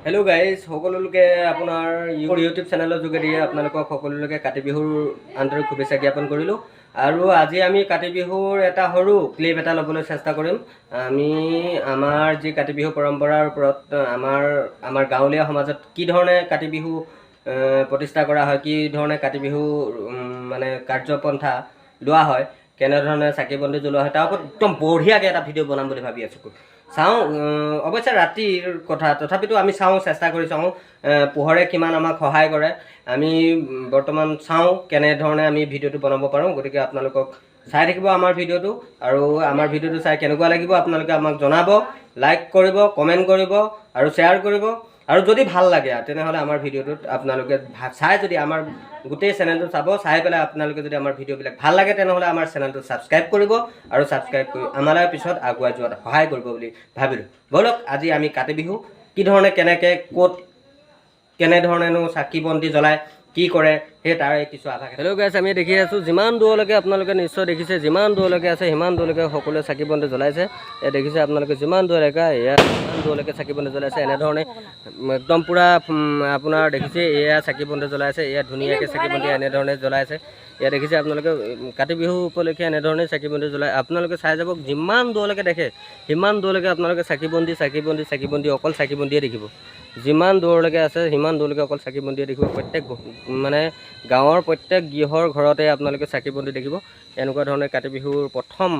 hello guys सकलोके আপোনাৰ YouTube চেনেলৰ যোগেদি আপোনালোকক সকলোকে কাতি বিহুৰ আন্তৰিক শুভেচ্ছা জ্ঞাপন কৰিলো আৰু আজি আমি কাতি বিহুৰ এটা সৰু ক্লিপ এটা লবলৈ চেষ্টা কৰিম আমি আমাৰ যি কাতি বিহু পৰম্পৰাৰ ওপৰত আমাৰ গাঁৱলীয়া সমাজত কি ধৰণে কাতি বিহু প্ৰতিষ্ঠা কৰা হয় কি ধৰণে কাতি বিহু মানে কাৰ্যপন্থা লোৱা হয় কেনে ধৰণে চাকি বন্তি জ্বলোৱা হয় তাৰ ওপৰত একদম বঢ়িয়াকৈ এটা ভিডিঅ' বনাম বুলি ভাবি আছো চাওঁ অৱশ্যে ৰাতিৰ কথা তথাপিতো আমি চাওঁ চেষ্টা কৰি চাওঁ পোহৰে কিমান আমাক সহায় কৰে আমি বৰ্তমান চাওঁ কেনে ধৰণে আমি ভিডিঅ'টো বনাব পাৰোঁ গতিকে আপোনালোকক চাই থাকিব আমাৰ ভিডিঅ'টো আৰু আমাৰ ভিডিঅ'টো চাই কেনেকুৱা লাগিব আপোনালোকে আমাক জনাব লাইক কৰিব কমেণ্ট কৰিব আৰু শ্বেয়াৰ কৰিব আৰু যদি ভাল লাগে তেনেহ'লে আমাৰ ভিডিঅ'টোত আপোনালোকে চাই যদি আমাৰ গোটেই চেনেলটো চাব চাই পেলাই আপোনালোকে যদি আমাৰ ভিডিঅ'বিলাক ভাল লাগে তেনেহ'লে আমাৰ চেনেলটো ছাবস্ক্ৰাইব কৰিব আৰু ছাবস্ক্ৰাইব কৰি আমালৈ পিছত আগুৱাই যোৱাত সহায় কৰিব বুলি ভাবিলোঁ বলক আজি আমি কাতি বিহু কি ধৰণে কেনেকৈ ক'ত কেনেধৰণেনো চাকি বন্তি জ্বলায় কি কৰে সেই তাৰে কিছু আভাস হেল্ল' গাইছ আমি দেখি আছোঁ যিমান দূৰলৈকে আপোনালোকে নিশ্চয় দেখিছে যিমান দূৰলৈকে আছে সিমান দূৰলৈকে সকলোৱে চাকি বন্তি জ্বলাইছে এয়া দেখিছে আপোনালোকে যিমান দূৰলৈকে এয়া সিমান দূৰলৈকে চাকি বন্তি জ্বলাইছে এনেধৰণে একদম পূৰা আপোনাৰ দেখিছে এয়া চাকি বন্তি জ্বলাইছে এয়া ধুনীয়াকৈ চাকি বন্তি এনেধৰণে জ্বলাইছে এয়া দেখিছে আপোনালোকে কাতি বিহু উপলক্ষে এনেধৰণে চাকি বন্তি জ্বলাই আপোনালোকে চাই যাব যিমান দূৰলৈকে দেখে সিমান দূৰলৈকে আপোনালোকে চাকি বন্তি অকল চাকি বন্তিয়ে দেখিব যিমান দূৰলৈকে আছে সিমান দূৰলৈকে অকল চাকি বন্তিয়ে দেখিব প্ৰত্যেক মানে গাঁৱৰ প্ৰত্যেক গৃহৰ ঘৰতে আপোনালোকে চাকি বন্তি দেখিব এনেকুৱা ধৰণে কাতি বিহুৰ প্ৰথম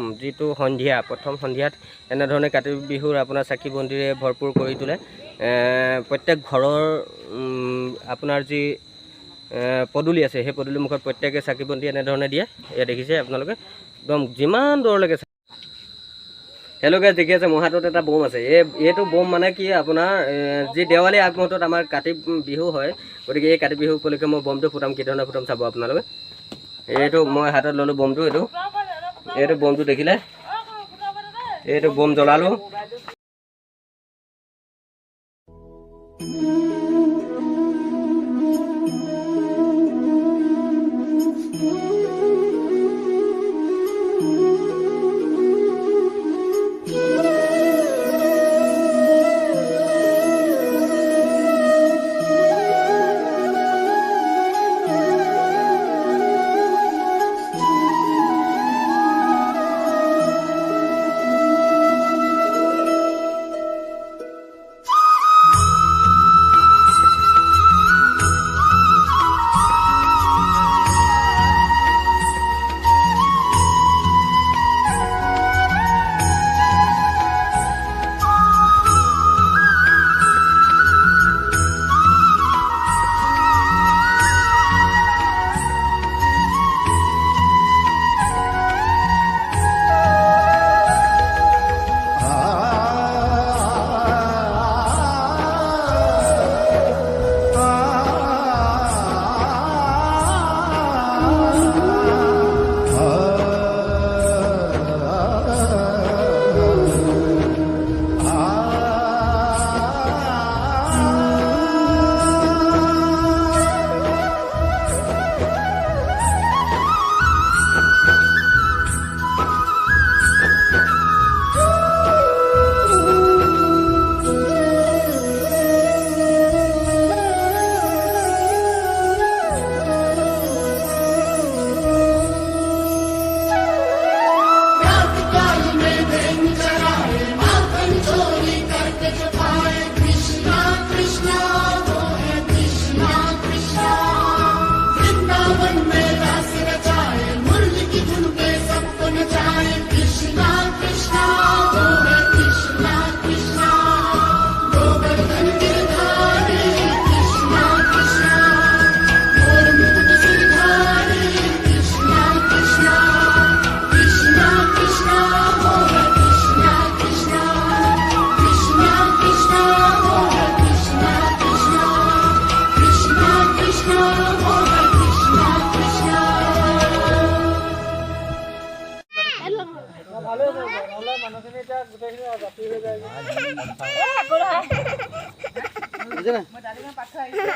সন্ধিয়াত এনেধৰণে কাতি বিহুৰ আপোনাৰ চাকি বন্তিৰে ভৰপূৰ কৰি তোলে প্ৰত্যেক ঘৰৰ আপোনাৰ যি পদূলি আছে সেই পদূলি মুখত প্ৰত্যেকে চাকি বন্তি এনেধৰণে দিয়ে এয়া দেখিছে আপোনালোকে একদম যিমান দূৰলৈকে হেল্ল' গাইজ দেখি আছে মোৰ হাতত এটা বোম আছে এইটো বোম মানে কি আপোনাৰ যি দেৱালী আগমুহূৰ্তত আমাৰ কাতি বিহু হয় গতিকে এই কাতি বিহু উপলক্ষে মই বোমটো ফুটাম কি ধৰণে ফুটাম চাব আপোনালোকে এইটো মই হাতত ল'লোঁ বোমটো এইটো বোমটো দেখিলে এইটো বোম জ্বলালোঁ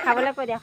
খাবলৈ কৈ দিয়া